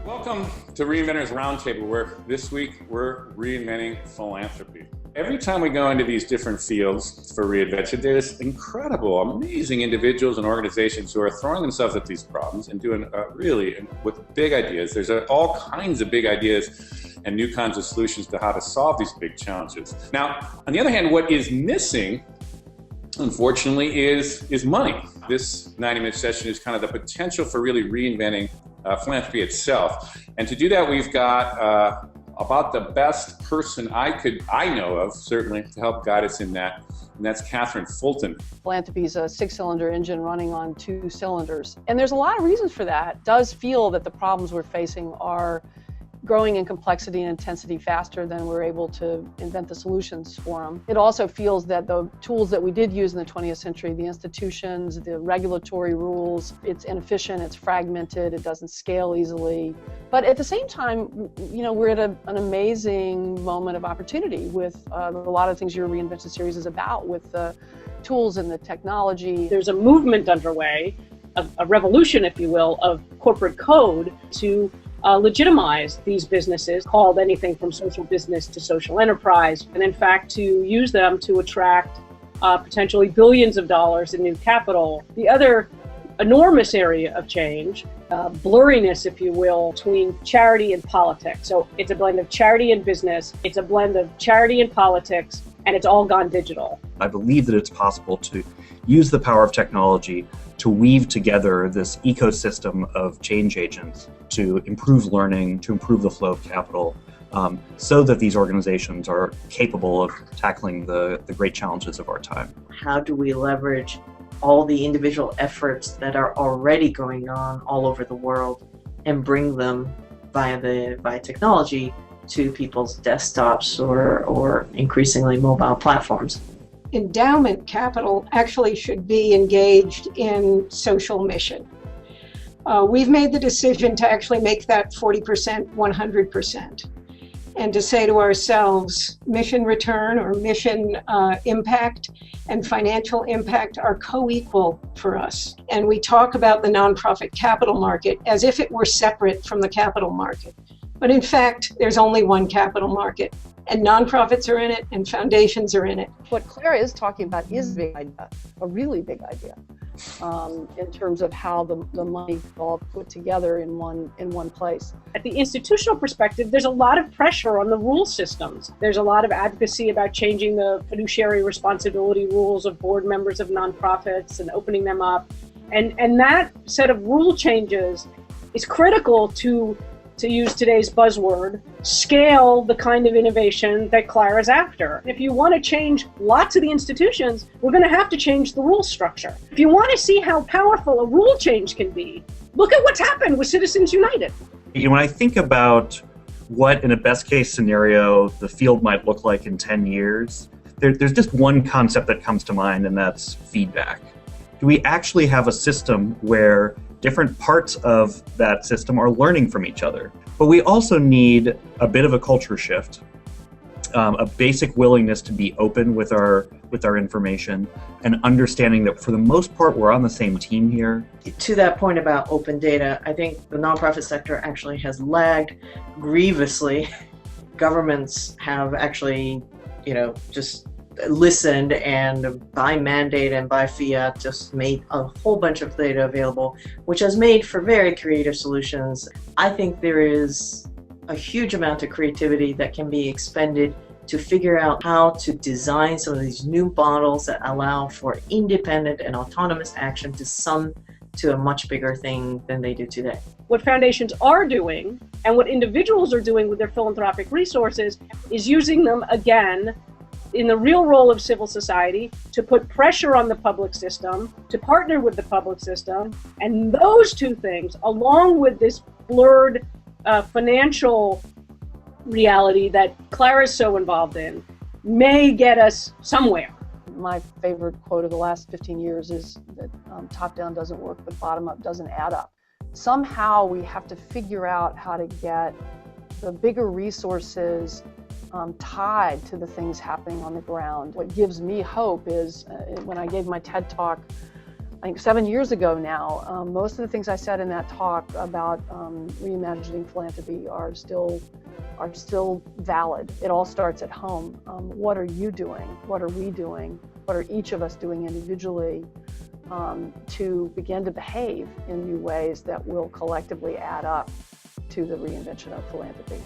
Welcome to Reinventors Roundtable, where this week we're reinventing philanthropy. Every time we go into these different fields for reinvention, there's incredible, amazing individuals and organizations who are throwing themselves at these problems and doing really with big ideas. There's all kinds of big ideas and new kinds of solutions to how to solve these big challenges. Now, on the other hand, what is missing, unfortunately, is money. This 90-minute session is kind of the potential for really reinventing philanthropy itself. And to do that, we've got about the best person I know of, certainly, to help guide us in that, and that's Katherine Fulton. Philanthropy is a 6-cylinder engine running on 2 cylinders. And there's a lot of reasons for that. It does feel that the problems we're facing are growing in complexity and intensity faster than we're able to invent the solutions for them. It also feels that the tools that we did use in the 20th century, the institutions, the regulatory rules, it's inefficient, it's fragmented, it doesn't scale easily. But at the same time, we're at an amazing moment of opportunity with a lot of things your Reinvention series is about, with the tools and the technology. There's a movement underway, a revolution, if you will, of corporate code to legitimize these businesses, called anything from social business to social enterprise, and in fact to use them to attract potentially billions of dollars in new capital. The other enormous area of change, blurriness, if you will, between charity and politics. So it's a blend of charity and business, it's a blend of charity and politics, and it's all gone digital. I believe that it's possible to use the power of technology to weave together this ecosystem of change agents to improve learning, to improve the flow of capital, so that these organizations are capable of tackling the great challenges of our time. How do we leverage all the individual efforts that are already going on all over the world and bring them via technology to people's desktops or increasingly mobile platforms? Endowment capital actually should be engaged in social mission. We've made the decision to actually make that 40% 100%, and to say to ourselves, mission return or mission impact and financial impact are co-equal for us. And we talk about the nonprofit capital market as if it were separate from the capital market. But in fact, there's only one capital market, and nonprofits are in it and foundations are in it. What Clara is talking about is a big idea, a really big idea, in terms of how the money is all put together in one place. At the institutional perspective, there's a lot of pressure on the rule systems. There's a lot of advocacy about changing the fiduciary responsibility rules of board members of nonprofits and opening them up. And that set of rule changes is critical to use today's buzzword, scale the kind of innovation that Clara's after. If you want to change lots of the institutions, we're going to have to change the rule structure. If you want to see how powerful a rule change can be, look at what's happened with Citizens United. When I think about what, in a best case scenario, the field might look like in 10 years, there's just one concept that comes to mind, and that's feedback. Do we actually have a system where different parts of that system are learning from each other? But we also need a bit of a culture shift, a basic willingness to be open with our information, and understanding that for the most part we're on the same team here. To that point about open data, I think the nonprofit sector actually has lagged grievously. Governments have actually, just listened and by mandate and by fiat just made a whole bunch of data available, which has made for very creative solutions. I think there is a huge amount of creativity that can be expended to figure out how to design some of these new models that allow for independent and autonomous action to sum to a much bigger thing than they do today. What foundations are doing and what individuals are doing with their philanthropic resources is using them again in the real role of civil society to put pressure on the public system, to partner with the public system. And those two things, along with this blurred financial reality that Clara's so involved in, may get us somewhere. My favorite quote of the last 15 years is that top-down doesn't work, but bottom-up doesn't add up. Somehow we have to figure out how to get the bigger resources tied to the things happening on the ground. What gives me hope is when I gave my TED Talk think 7 years ago now. Most of the things I said in that talk about reimagining philanthropy are still valid. It all starts at home. What are you doing? What are we doing? What are each of us doing individually to begin to behave in new ways that will collectively add up to the reinvention of philanthropy?